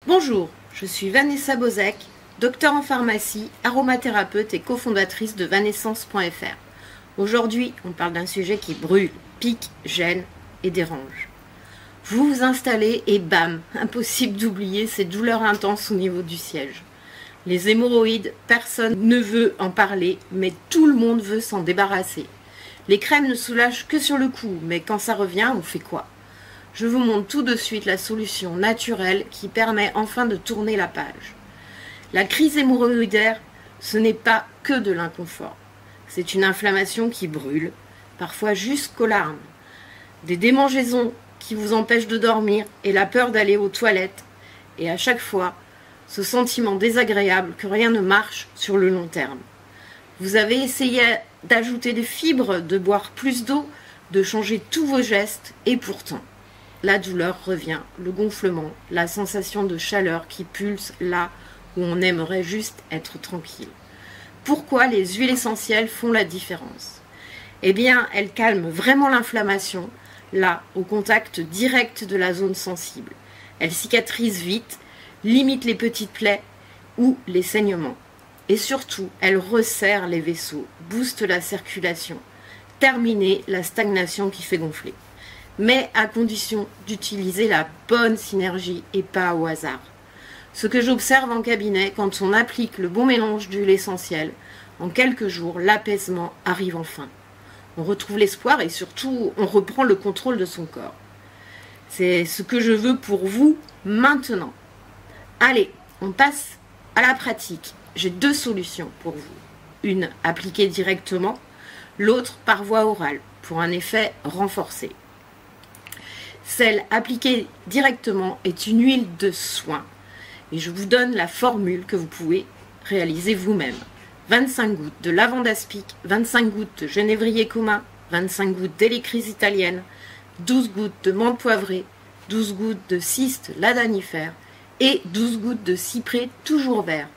Bonjour, je suis Vanessa Bozek, docteur en pharmacie, aromathérapeute et cofondatrice de Vanescence.fr. Aujourd'hui, on parle d'un sujet qui brûle, pique, gêne et dérange. Vous vous installez et bam, impossible d'oublier ces douleurs intenses au niveau du siège. Les hémorroïdes, personne ne veut en parler, mais tout le monde veut s'en débarrasser. Les crèmes ne soulagent que sur le coup, mais quand ça revient, on fait quoi? Je vous montre tout de suite la solution naturelle qui permet enfin de tourner la page. La crise hémorroïdaire, ce n'est pas que de l'inconfort. C'est une inflammation qui brûle, parfois jusqu'aux larmes. Des démangeaisons qui vous empêchent de dormir et la peur d'aller aux toilettes. Et à chaque fois, ce sentiment désagréable que rien ne marche sur le long terme. Vous avez essayé d'ajouter des fibres, de boire plus d'eau, de changer tous vos gestes et pourtant, la douleur revient, le gonflement, la sensation de chaleur qui pulse là où on aimerait juste être tranquille. Pourquoi les huiles essentielles font la différence? Eh bien, elles calment vraiment l'inflammation, là, au contact direct de la zone sensible. Elles cicatrisent vite, limitent les petites plaies ou les saignements. Et surtout, elles resserrent les vaisseaux, boostent la circulation, terminer la stagnation qui fait gonfler. Mais à condition d'utiliser la bonne synergie et pas au hasard. Ce que j'observe en cabinet, quand on applique le bon mélange d'huile essentielle, en quelques jours, l'apaisement arrive enfin. On retrouve l'espoir et surtout, on reprend le contrôle de son corps. C'est ce que je veux pour vous maintenant. Allez, on passe à la pratique. J'ai deux solutions pour vous. Une appliquée directement, l'autre par voie orale, pour un effet renforcé. Celle appliquée directement est une huile de soin. Et je vous donne la formule que vous pouvez réaliser vous-même. 25 gouttes de lavande aspic, 25 gouttes de genévrier commun, 25 gouttes d'électrise italienne, 12 gouttes de menthe poivrée, 12 gouttes de cyste ladanifère et 12 gouttes de cyprès toujours vert.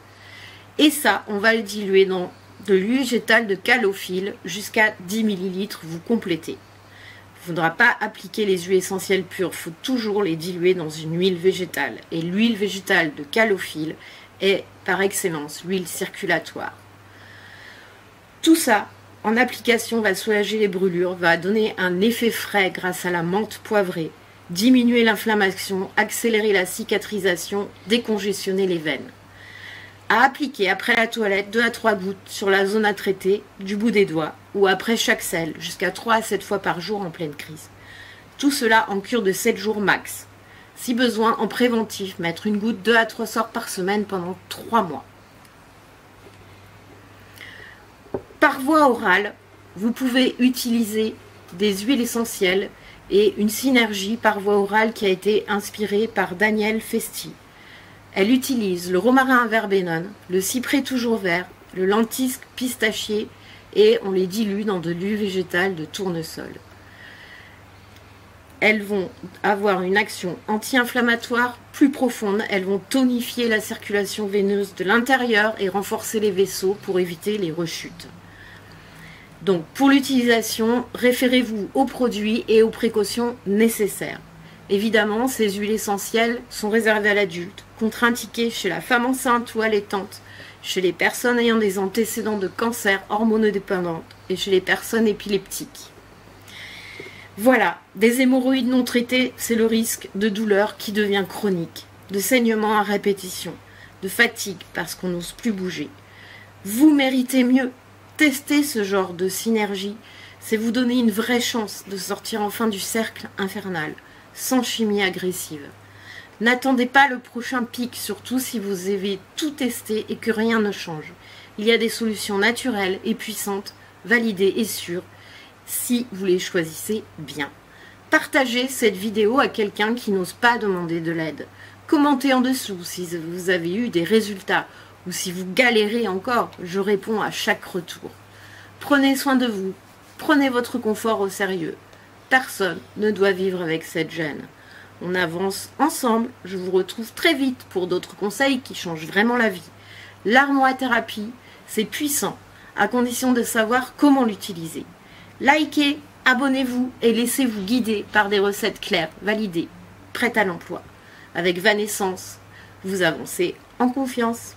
Et ça, on va le diluer dans de l'huile végétale de calophylle jusqu'à 10 ml, vous complétez. Il ne faudra pas appliquer les huiles essentielles pures, il faut toujours les diluer dans une huile végétale. Et l'huile végétale de calophylle est par excellence l'huile circulatoire. Tout ça, en application, va soulager les brûlures, va donner un effet frais grâce à la menthe poivrée, diminuer l'inflammation, accélérer la cicatrisation, décongestionner les veines. À appliquer après la toilette 2 à 3 gouttes sur la zone à traiter du bout des doigts ou après chaque selle, jusqu'à 3 à 7 fois par jour en pleine crise. Tout cela en cure de 7 jours max. Si besoin, en préventif, mettre une goutte 2 à 3 sorts par semaine pendant 3 mois. Par voie orale, vous pouvez utiliser des huiles essentielles et une synergie par voie orale qui a été inspirée par Danielle Festi. Elle utilise le romarin verbenone, le cyprès toujours vert, le lentisque pistachier et on les dilue dans de l'huile végétale de tournesol. Elles vont avoir une action anti-inflammatoire plus profonde, elles vont tonifier la circulation veineuse de l'intérieur et renforcer les vaisseaux pour éviter les rechutes. Donc pour l'utilisation, référez-vous aux produits et aux précautions nécessaires. Évidemment, ces huiles essentielles sont réservées à l'adulte, contre-indiquées chez la femme enceinte ou allaitante, chez les personnes ayant des antécédents de cancer hormonodépendants et chez les personnes épileptiques. Voilà, des hémorroïdes non traitées, c'est le risque de douleur qui devient chronique, de saignements à répétition, de fatigue parce qu'on n'ose plus bouger. Vous méritez mieux. Tester ce genre de synergie, c'est vous donner une vraie chance de sortir enfin du cercle infernal, sans chimie agressive. N'attendez pas le prochain pic, surtout si vous avez tout testé et que rien ne change. Il y a des solutions naturelles et puissantes, validées et sûres, si vous les choisissez bien. Partagez cette vidéo à quelqu'un qui n'ose pas demander de l'aide. Commentez en dessous si vous avez eu des résultats ou si vous galérez encore, je réponds à chaque retour. Prenez soin de vous, prenez votre confort au sérieux. Personne ne doit vivre avec cette gêne. On avance ensemble, je vous retrouve très vite pour d'autres conseils qui changent vraiment la vie. L'aromathérapie, c'est puissant, à condition de savoir comment l'utiliser. Likez, abonnez-vous et laissez-vous guider par des recettes claires, validées, prêtes à l'emploi. Avec Vanescence, vous avancez en confiance.